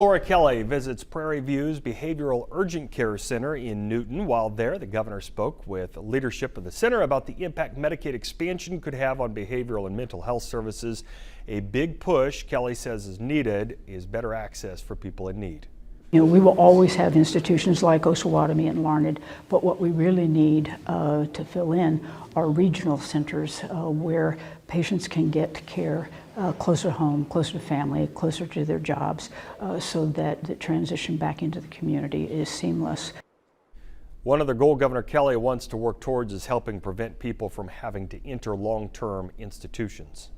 Laura Kelly visits Prairie View's Behavioral Urgent Care Center in Newton. While there, the governor spoke with leadership of the center about the impact Medicaid expansion could have on behavioral and mental health services. A big push, Kelly says, is needed is better access for people in need. We will always have institutions like Osawatomie and Larned, but what we really need to fill in are regional centers where patients can get care closer to home, closer to family, closer to their jobs, so that the transition back into the community is seamless. One other goal Governor Kelly wants to work towards is helping prevent people from having to enter long-term institutions.